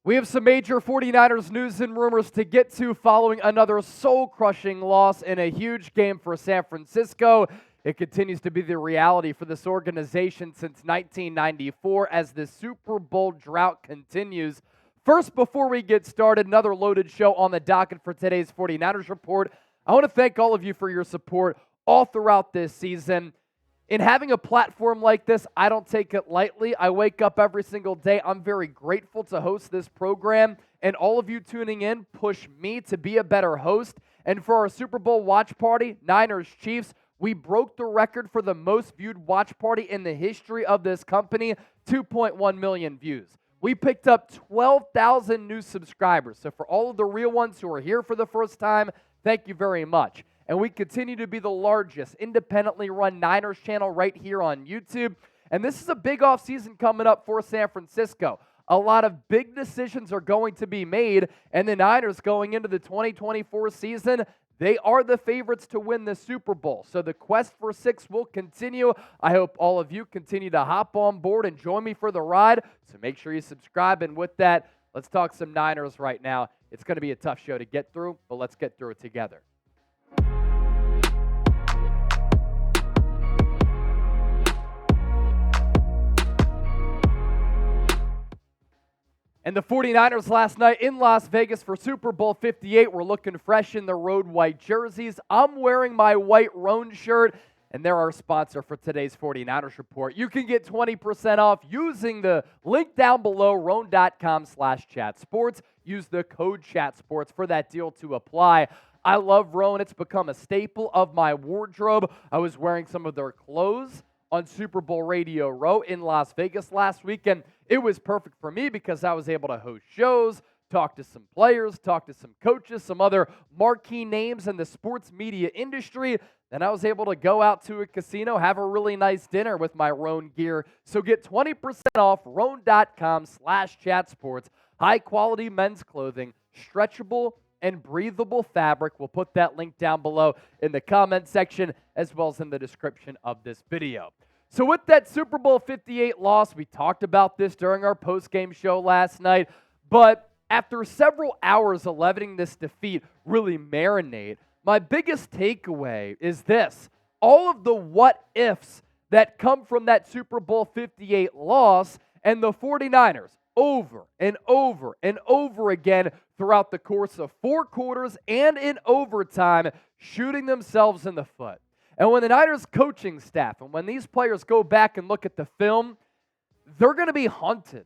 We have some major 49ers news and rumors to get to following another soul-crushing loss in a huge game for San Francisco. It continues to be the reality for this organization since 1994 as the Super Bowl drought continues. First, before we get started, another loaded show on the docket for today's 49ers Report. I want to thank all of you for your support all throughout this season. In having a platform like this, I don't take it lightly. I wake up every single day. I'm very grateful to host this program, and all of you tuning in push me to be a better host. And for our Super Bowl watch party, Niners-Chiefs, we broke the record for the most viewed watch party in the history of this company, 2.1 million views. We picked up 12,000 new subscribers. So for all of the real ones who are here for the first time, thank you very much. And we continue to be the largest independently run Niners channel right here on YouTube. And this is a big offseason coming up for San Francisco. A lot of big decisions are going to be made, and the Niners going into the 2024 season, they are the favorites to win the Super Bowl. So the quest for 6 will continue. I hope all of you continue to hop on board and join me for the ride. So make sure you subscribe. And with that, let's talk some Niners right now. It's going to be a tough show to get through, but let's get through it together. And the 49ers last night in Las Vegas for Super Bowl 58 were looking fresh in the road white jerseys. I'm wearing my white Roan shirt, and they're our sponsor for today's 49ers Report. You can get 20% off using the link down below, roan.com/chatsports. Use the code chatsports for that deal to apply. I love Roan. It's become a staple of my wardrobe. I was wearing some of their clothes on Super Bowl Radio Row in Las Vegas last weekend. It was perfect for me because I was able to host shows, talk to some players, talk to some coaches, some other marquee names in the sports media industry. Then I was able to go out to a casino, have a really nice dinner with my Roan gear. So get 20% off roan.com/chatsports. High quality men's clothing, stretchable and breathable fabric. We'll put that link down below in the comment section as well as in the description of this video. So with that Super Bowl 58 loss, we talked about this during our post-game show last night, but after several hours of letting this defeat really marinate, my biggest takeaway is this. All of the what-ifs that come from that Super Bowl 58 loss and the 49ers over and over and over again throughout the course of 4 quarters and in overtime, shooting themselves in the foot. And when the Niners coaching staff and when these players go back and look at the film, they're going to be haunted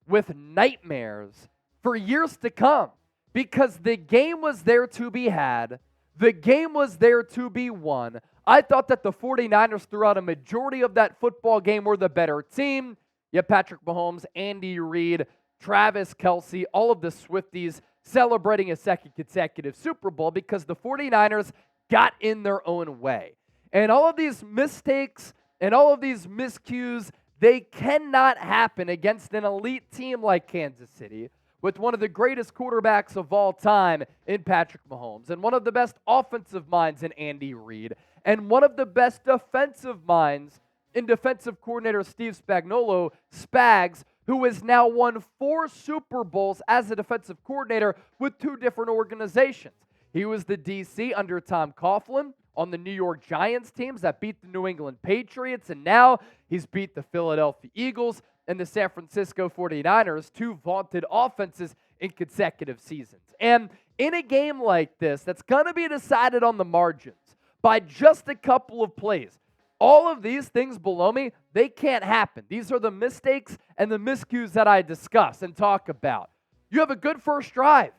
with nightmares for years to come because the game was there to be had. The game was there to be won. I thought that the 49ers throughout a majority of that football game were the better team. You have Patrick Mahomes, Andy Reid, Travis Kelce, all of the Swifties celebrating a second consecutive Super Bowl because the 49ers got in their own way. And all of these mistakes and all of these miscues, they cannot happen against an elite team like Kansas City with one of the greatest quarterbacks of all time in Patrick Mahomes and one of the best offensive minds in Andy Reid and one of the best defensive minds in defensive coordinator Steve Spagnuolo, Spags, who has now won 4 Super Bowls as a defensive coordinator with 2 different organizations. He was the DC under Tom Coughlin on the New York Giants teams that beat the New England Patriots, and now he's beat the Philadelphia Eagles and the San Francisco 49ers, 2 vaunted offenses in consecutive seasons. And in a game like this, that's going to be decided on the margins by just a couple of plays. All of these things below me, they can't happen. These are the mistakes and the miscues that I discuss and talk about. You have a good first drive.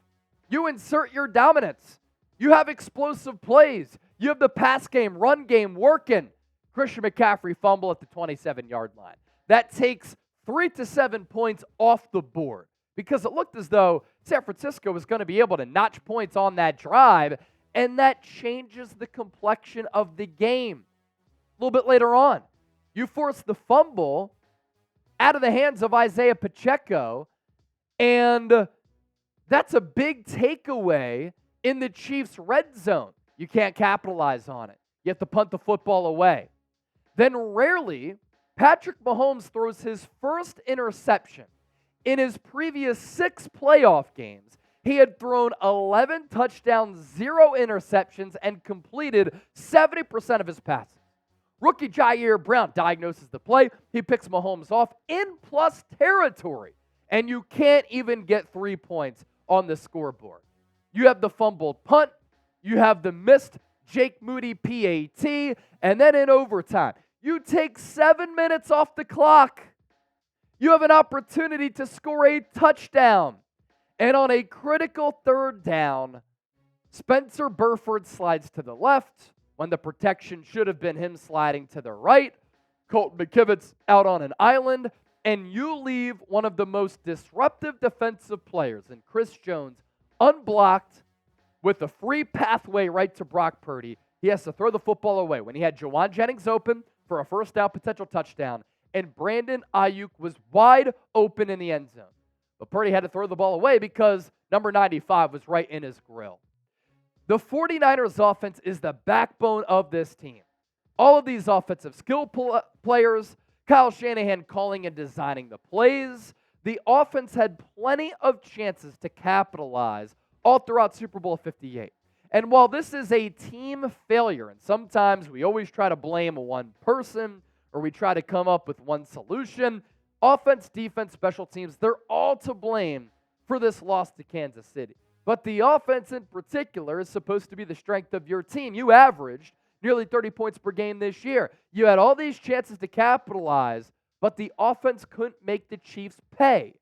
You insert your dominance. You have explosive plays. You have the pass game, run game working. Christian McCaffrey fumble at the 27-yard line. That takes 3 to 7 points off the board because it looked as though San Francisco was going to be able to notch points on that drive, and that changes the complexion of the game. A little bit later on, you force the fumble out of the hands of Isaiah Pacheco, and that's a big takeaway in the Chiefs' red zone. You can't capitalize on it. You have to punt the football away. Then rarely, Patrick Mahomes throws his first interception In his previous 6 playoff games, he had thrown 11 touchdowns, 0 interceptions, and completed 70% of his passes. Rookie Jair Brown diagnoses the play. He picks Mahomes off in plus territory, and you can't even get 3 points on the scoreboard. You have the fumbled punt. You have the missed Jake Moody PAT, and then in overtime, you take 7 minutes off the clock. You have an opportunity to score a touchdown. And on a critical 3rd down, Spencer Burford slides to the left when the protection should have been him sliding to the right. Colton McKivitz out on an island, and you leave one of the most disruptive defensive players in Chris Jones unblocked with a free pathway right to Brock Purdy. He has to throw the football away when he had Jawan Jennings open for a first down potential touchdown, and Brandon Aiyuk was wide open in the end zone. But Purdy had to throw the ball away because number 95 was right in his grill. The 49ers offense is the backbone of this team. All of these offensive skill players, Kyle Shanahan calling and designing the plays. The offense had plenty of chances to capitalize all throughout Super Bowl 58. And while this is a team failure, and sometimes we always try to blame one person or we try to come up with one solution, offense, defense, special teams, they're all to blame for this loss to Kansas City. But the offense in particular is supposed to be the strength of your team. You averaged nearly 30 points per game this year. You had all these chances to capitalize, but the offense couldn't make the Chiefs pay.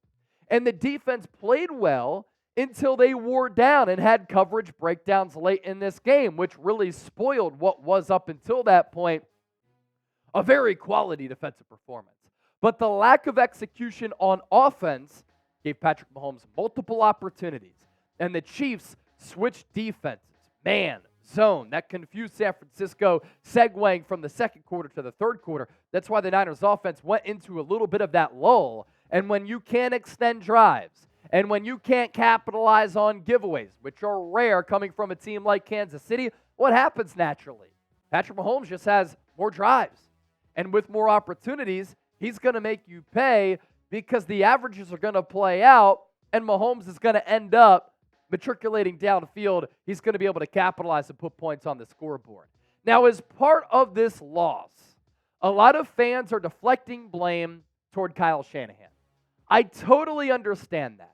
And the defense played well until they wore down and had coverage breakdowns late in this game, which really spoiled what was up until that point a very quality defensive performance. But the lack of execution on offense gave Patrick Mahomes multiple opportunities. And the Chiefs switched defenses, man, zone. That confused San Francisco, segueing from the second quarter to the third quarter. That's why the Niners offense went into a little bit of that lull. And when you can't extend drives, and when you can't capitalize on giveaways, which are rare coming from a team like Kansas City, what happens naturally? Patrick Mahomes just has more drives. And with more opportunities, he's going to make you pay because the averages are going to play out, and Mahomes is going to end up matriculating downfield. He's going to be able to capitalize and put points on the scoreboard. Now, as part of this loss, a lot of fans are deflecting blame toward Kyle Shanahan. I totally understand that.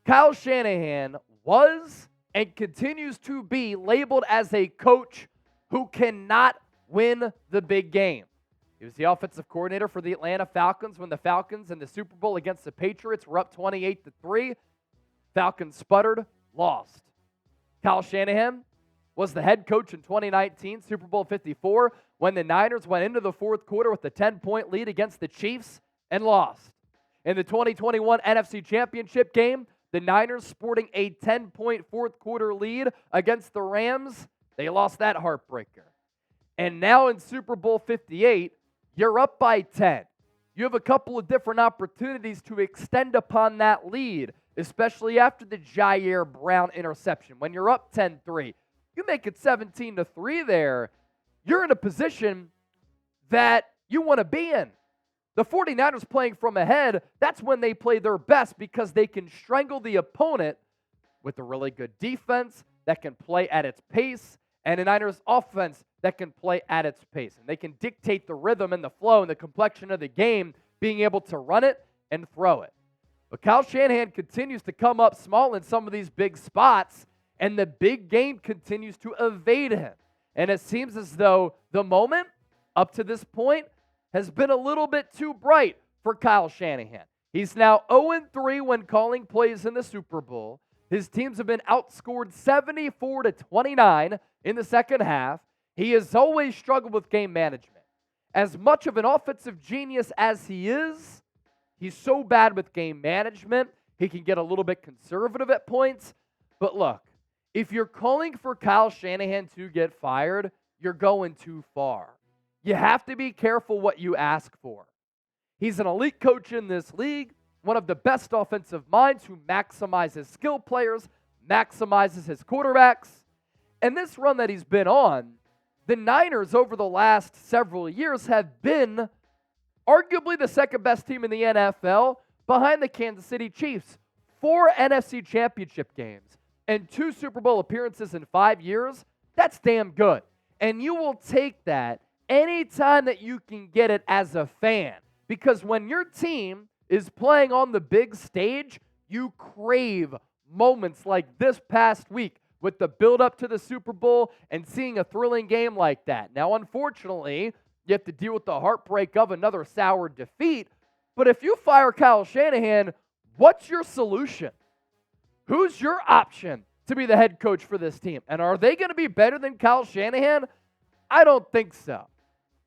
Kyle Shanahan was and continues to be labeled as a coach who cannot win the big game. He was the offensive coordinator for the Atlanta Falcons when the Falcons in the Super Bowl against the Patriots were up 28-3. Falcons sputtered, lost. Kyle Shanahan was the head coach in 2019, Super Bowl 54, when the Niners went into the fourth quarter with a 10-point lead against the Chiefs and lost. In the 2021 NFC Championship game, the Niners sporting a 10-point fourth quarter lead against the Rams, they lost that heartbreaker. And now in Super Bowl 58, you're up by 10. You have a couple of different opportunities to extend upon that lead, especially after the Jair Brown interception. When you're up 10-3, you make it 17-3 there, you're in a position that you want to be in. The 49ers playing from ahead, that's when they play their best because they can strangle the opponent with a really good defense that can play at its pace and a Niners offense that can play at its pace. And they can dictate the rhythm and the flow and the complexion of the game, being able to run it and throw it. But Kyle Shanahan continues to come up small in some of these big spots, and the big game continues to evade him. And it seems as though the moment up to this point has been a little bit too bright for Kyle Shanahan. He's now 0-3 when calling plays in the Super Bowl. His teams have been outscored 74-29 in the second half. He has always struggled with game management. As much of an offensive genius as he is, he's so bad with game management. He can get a little bit conservative at points. But look, if you're calling for Kyle Shanahan to get fired, you're going too far. You have to be careful what you ask for. He's an elite coach in this league, one of the best offensive minds who maximizes skill players, maximizes his quarterbacks. And this run that he's been on, the Niners over the last several years have been arguably the second best team in the NFL, behind the Kansas City Chiefs. 4 NFC championship games and 2 Super Bowl appearances in 5 years. That's damn good. And you will take that anytime that you can get it as a fan. Because when your team is playing on the big stage, you crave moments like this past week with the build-up to the Super Bowl and seeing a thrilling game like that. Now, unfortunately, you have to deal with the heartbreak of another sour defeat. But if you fire Kyle Shanahan, what's your solution? Who's your option to be the head coach for this team? And are they going to be better than Kyle Shanahan? I don't think so.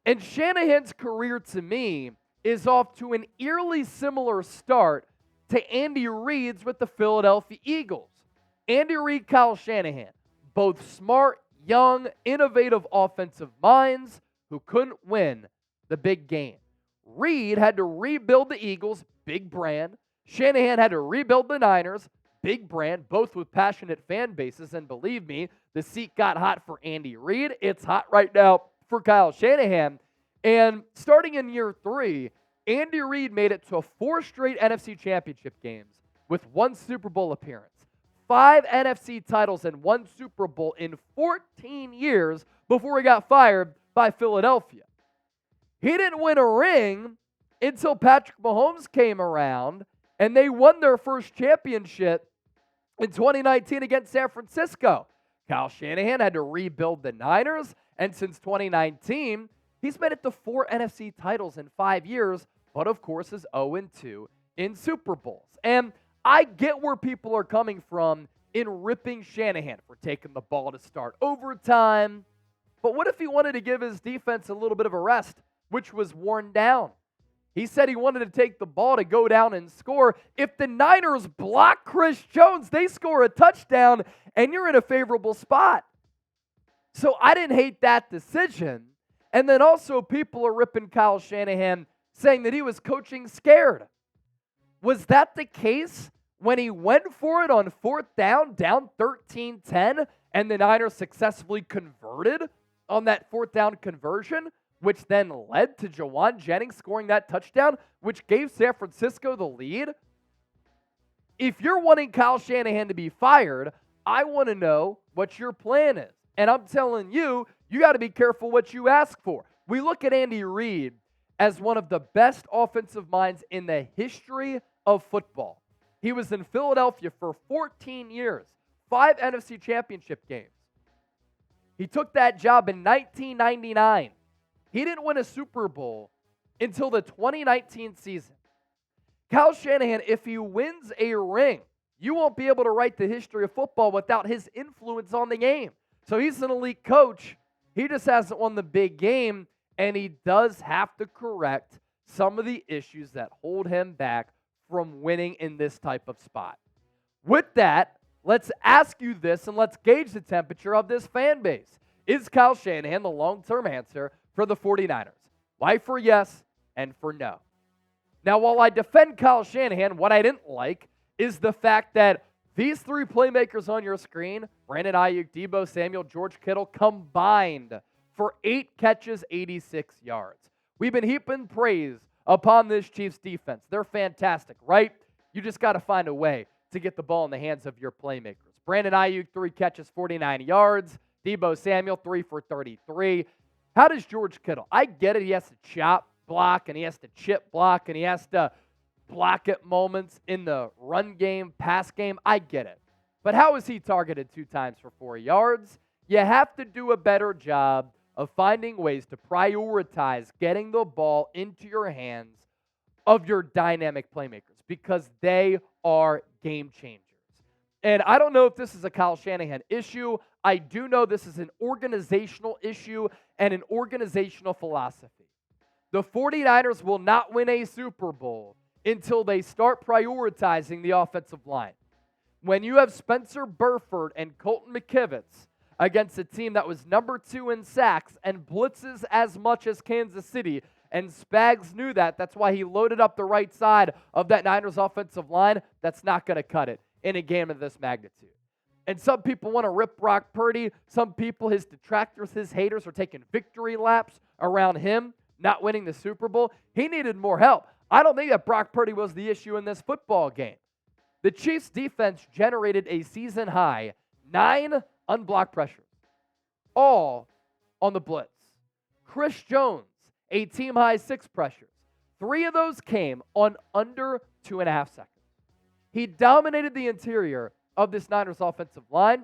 And Shanahan's career, to me, is off to an eerily similar start to Andy Reid's with the Philadelphia Eagles. Andy Reid, Kyle Shanahan, both smart, young, innovative offensive minds who couldn't win the big game. Reid had to rebuild the Eagles, big brand. Shanahan had to rebuild the Niners, big brand, both with passionate fan bases. And believe me, the seat got hot for Andy Reid. It's hot right now for Kyle Shanahan. And starting in year 3, Andy Reid made it to 4 straight NFC championship games with 1 Super Bowl appearance, 5 NFC titles and 1 Super Bowl in 14 years before he got fired by Philadelphia. He didn't win a ring until Patrick Mahomes came around and they won their first championship in 2019 against San Francisco. Kyle Shanahan had to rebuild the Niners, and since 2019, he's made it to 4 NFC titles in 5 years, but of course is 0-2 in Super Bowls. And I get where people are coming from in ripping Shanahan for taking the ball to start overtime. But what if he wanted to give his defense a little bit of a rest, which was worn down? He said he wanted to take the ball to go down and score. If the Niners block Chris Jones, they score a touchdown, and you're in a favorable spot. So I didn't hate that decision. And then also people are ripping Kyle Shanahan, saying that he was coaching scared. Was that the case when he went for it on 4th down 13-10, and the Niners successfully converted on that 4th down conversion, which then led to Jawan Jennings scoring that touchdown, which gave San Francisco the lead? If you're wanting Kyle Shanahan to be fired, I want to know what your plan is. And I'm telling you, you got to be careful what you ask for. We look at Andy Reid as one of the best offensive minds in the history of football. He was in Philadelphia for 14 years, 5 NFC championship games. He took that job in 1999. He didn't win a Super Bowl until the 2019 season. Kyle Shanahan, if he wins a ring, you won't be able to write the history of football without his influence on the game. So he's an elite coach. He just hasn't won the big game, and he does have to correct some of the issues that hold him back from winning in this type of spot. With that, let's ask you this, and let's gauge the temperature of this fan base. Is Kyle Shanahan the long-term answer for the 49ers? Why for yes and for no? Now, while I defend Kyle Shanahan, what I didn't like is the fact that these 3 playmakers on your screen, Brandon Aiyuk, Deebo Samuel, George Kittle, combined for 8 catches, 86 yards. We've been heaping praise upon this Chiefs defense. They're fantastic, right? You just got to find a way to get the ball in the hands of your playmakers. Brandon Aiyuk, 3 catches, 49 yards. Deebo Samuel, 3 for 33. How does George Kittle? I get it. He has to chop block, and he has to chip block, and he has to block at moments in the run game, pass game. I get it. But how is he targeted 2 times for 4 yards? You have to do a better job of finding ways to prioritize getting the ball into your hands of your dynamic playmakers because they are game changers. And I don't know if this is a Kyle Shanahan issue. I do know this is an organizational issue and an organizational philosophy. The 49ers will not win a Super Bowl until they start prioritizing the offensive line. When you have Spencer Burford and Colton McKivitz against a team that was number 2 in sacks and blitzes as much as Kansas City, and Spags knew that. That's why he loaded up the right side of that Niners offensive line. That's not going to cut it in a game of this magnitude. And some people want to rip Brock Purdy. Some people, his detractors, his haters, are taking victory laps around him not winning the Super Bowl. He needed more help. I don't think that Brock Purdy was the issue in this football game. The Chiefs' defense generated a season-high 9 unblocked pressures, all on the blitz. Chris Jones, a team-high 6 pressures. 3 of those came on under 2.5 seconds. He dominated the interior of this Niners offensive line,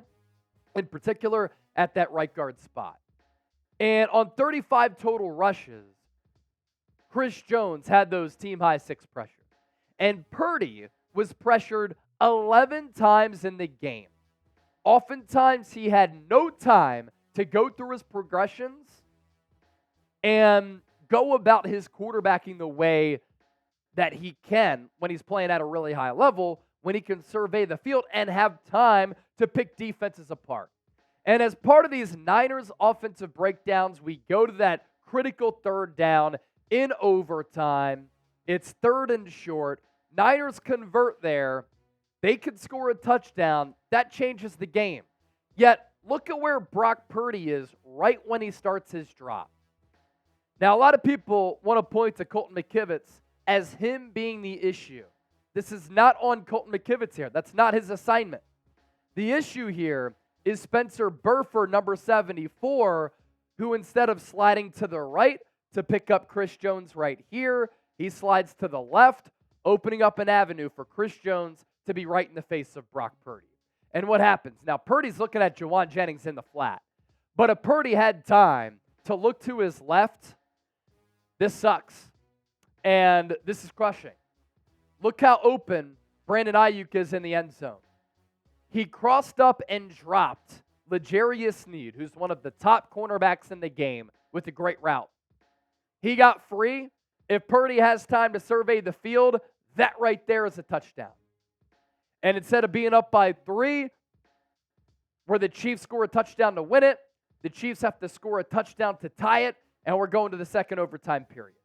in particular at that right guard spot. And on 35 total rushes, Chris Jones had those team-high 6 pressures. And Purdy was pressured 11 times in the game. Oftentimes, he had no time to go through his progressions and go about his quarterbacking the way that he can when he's playing at a really high level, when he can survey the field and have time to pick defenses apart. And as part of these Niners offensive breakdowns, we go to that critical 3rd down in overtime. It's 3rd and short. Niners convert there. They could score a touchdown. That changes the game. Yet, look at where Brock Purdy is right when he starts his drop. Now, a lot of people want to point to Colton McKivitz as him being the issue. This is not on Colton McKivitz here. That's not his assignment. The issue here is Spencer Burford, number 74, who instead of sliding to the right to pick up Chris Jones right here, he slides to the left, opening up an avenue for Chris Jones to be right in the face of Brock Purdy. And what happens? Now, Purdy's looking at Juwan Jennings in the flat. But if Purdy had time to look to his left, this sucks. And this is crushing. Look how open Brandon Aiyuk is in the end zone. He crossed up and dropped L'Jarius Sneed, who's one of the top cornerbacks in the game, with a great route. He got free. If Purdy has time to survey the field, that right there is a touchdown. And instead of being up by 3, where the Chiefs score a touchdown to win it, the Chiefs have to score a touchdown to tie it, and we're going to the second overtime period.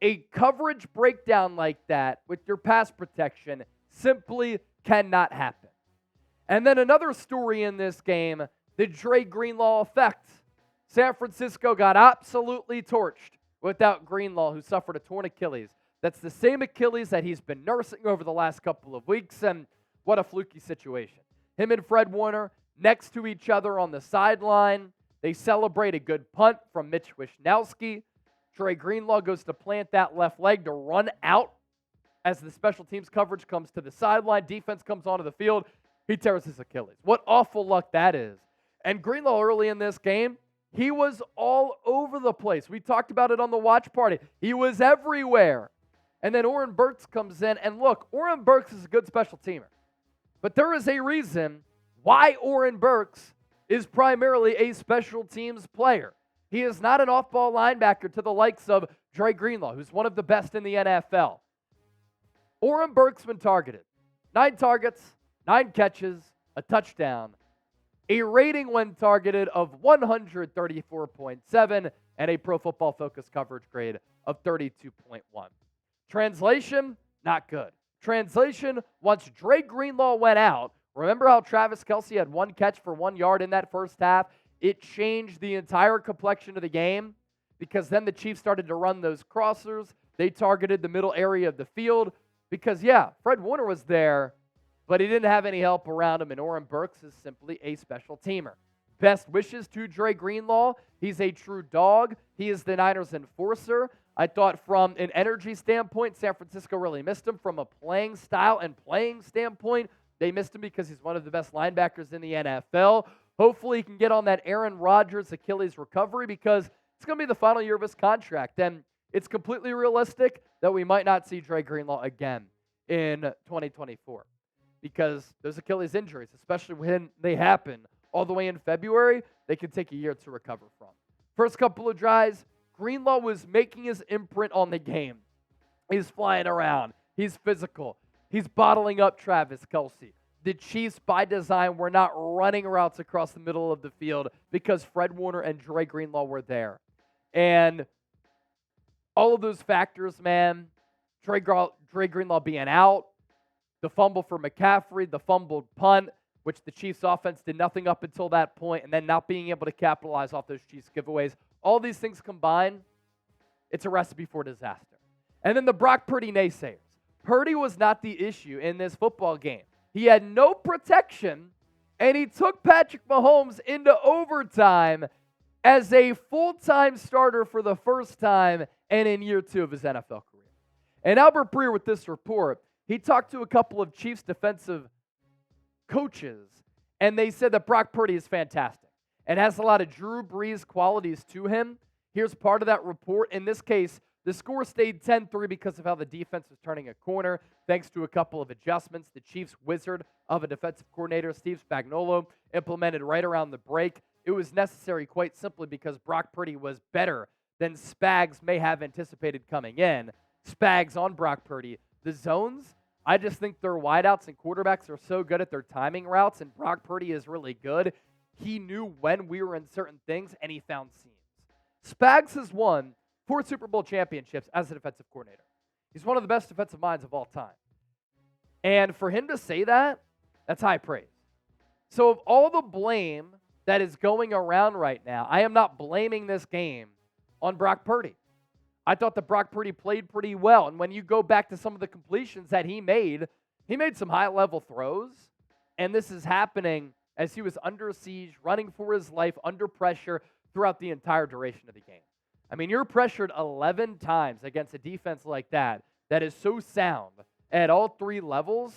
A coverage breakdown like that with your pass protection simply cannot happen. And then another story in this game, the Dre Greenlaw effect. San Francisco got absolutely torched without Greenlaw, who suffered a torn Achilles. That's the same Achilles that he's been nursing over the last couple of weeks, and what a fluky situation. Him and Fred Warner next to each other on the sideline. They celebrate a good punt from Mitch Wishnowsky. Dre Greenlaw goes to plant that left leg to run out as the special teams coverage comes to the sideline. Defense comes onto the field. He tears his Achilles. What awful luck that is. And Greenlaw early in this game, he was all over the place. We talked about it on the watch party. He was everywhere. And then Oren Burks comes in. And look, Oren Burks is a good special teamer. But there is a reason why Oren Burks is primarily a special teams player. He is not an off-ball linebacker to the likes of Dre Greenlaw, who's one of the best in the NFL. Oren Burks been targeted. 9 targets, 9 catches, a touchdown. A rating when targeted of 134.7 and a Pro Football Focus coverage grade of 32.1. Translation, not good. Translation, once Dre Greenlaw went out, remember how Travis Kelce had 1 catch for 1 yard in that first half? It changed the entire complexion of the game because then the Chiefs started to run those crossers. They targeted the middle area of the field because, yeah, Fred Warner was there, but he didn't have any help around him, and Oren Burks is simply a special teamer. Best wishes to Dre Greenlaw. He's a true dog. He is the Niners' enforcer. I thought from an energy standpoint, San Francisco really missed him. From a playing style and playing standpoint, they missed him because he's one of the best linebackers in the NFL. Hopefully he can get on that Aaron Rodgers Achilles recovery because it's going to be the final year of his contract. And it's completely realistic that we might not see Dre Greenlaw again in 2024 because those Achilles injuries, especially when they happen all the way in February, they can take a year to recover from. First couple of drives, Greenlaw was making his imprint on the game. He's flying around. He's physical. He's bottling up Travis Kelce. The Chiefs, by design, were not running routes across the middle of the field because Fred Warner and Dre Greenlaw were there. And all of those factors, man, Dre Greenlaw being out, the fumble for McCaffrey, the fumbled punt, which the Chiefs offense did nothing up until that point, and then not being able to capitalize off those Chiefs giveaways. All these things combined, it's a recipe for disaster. And then the Brock Purdy naysayers. Purdy was not the issue in this football game. He had no protection, and he took Patrick Mahomes into overtime as a full-time starter for the first time and in year 2 of his NFL career. And Albert Breer, with this report, he talked to a couple of Chiefs defensive coaches, and they said that Brock Purdy is fantastic and has a lot of Drew Brees qualities to him. Here's part of that report. In this case, the score stayed 10-3 because of how the defense was turning a corner, thanks to a couple of adjustments the Chiefs' wizard of a defensive coordinator, Steve Spagnuolo, implemented right around the break. It was necessary quite simply because Brock Purdy was better than Spags may have anticipated coming in. Spags on Brock Purdy. The zones, I just think their wideouts and quarterbacks are so good at their timing routes, and Brock Purdy is really good. He knew when we were in certain things, and he found seams. Spags has won 4 Super Bowl championships as a defensive coordinator. He's one of the best defensive minds of all time. And for him to say that, that's high praise. So of all the blame that is going around right now, I am not blaming this game on Brock Purdy. I thought that Brock Purdy played pretty well. And when you go back to some of the completions that he made some high-level throws. And this is happening as he was under siege, running for his life, under pressure throughout the entire duration of the game. I mean, you're pressured 11 times against a defense like that is so sound at all 3 levels.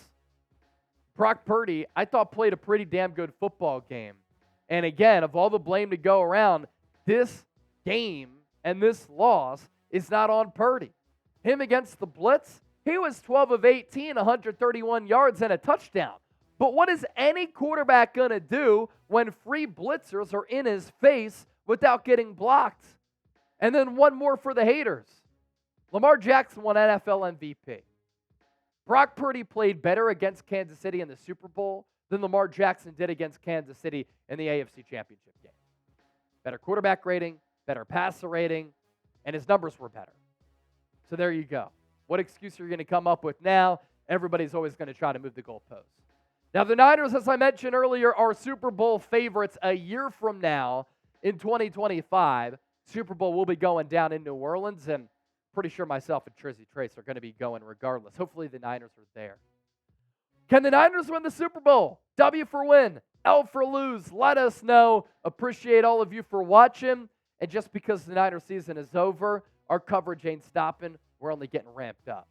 Brock Purdy, I thought, played a pretty damn good football game. And again, of all the blame to go around, this game and this loss is not on Purdy. Him against the blitz, he was 12 of 18, 131 yards and a touchdown. But what is any quarterback going to do when free blitzers are in his face without getting blocked? And then one more for the haters. Lamar Jackson won NFL MVP. Brock Purdy played better against Kansas City in the Super Bowl than Lamar Jackson did against Kansas City in the AFC Championship game. Better quarterback rating, better passer rating, and his numbers were better. So there you go. What excuse are you going to come up with now? Everybody's always going to try to move the goalposts. Now, the Niners, as I mentioned earlier, are Super Bowl favorites a year from now in 2025. Super Bowl will be going down in New Orleans, and pretty sure myself and Trizzy Trace are going to be going regardless. Hopefully the Niners are there. Can the Niners win the Super Bowl? W for win, L for lose. Let us know. Appreciate all of you for watching. And just because the Niners season is over, our coverage ain't stopping. We're only getting ramped up.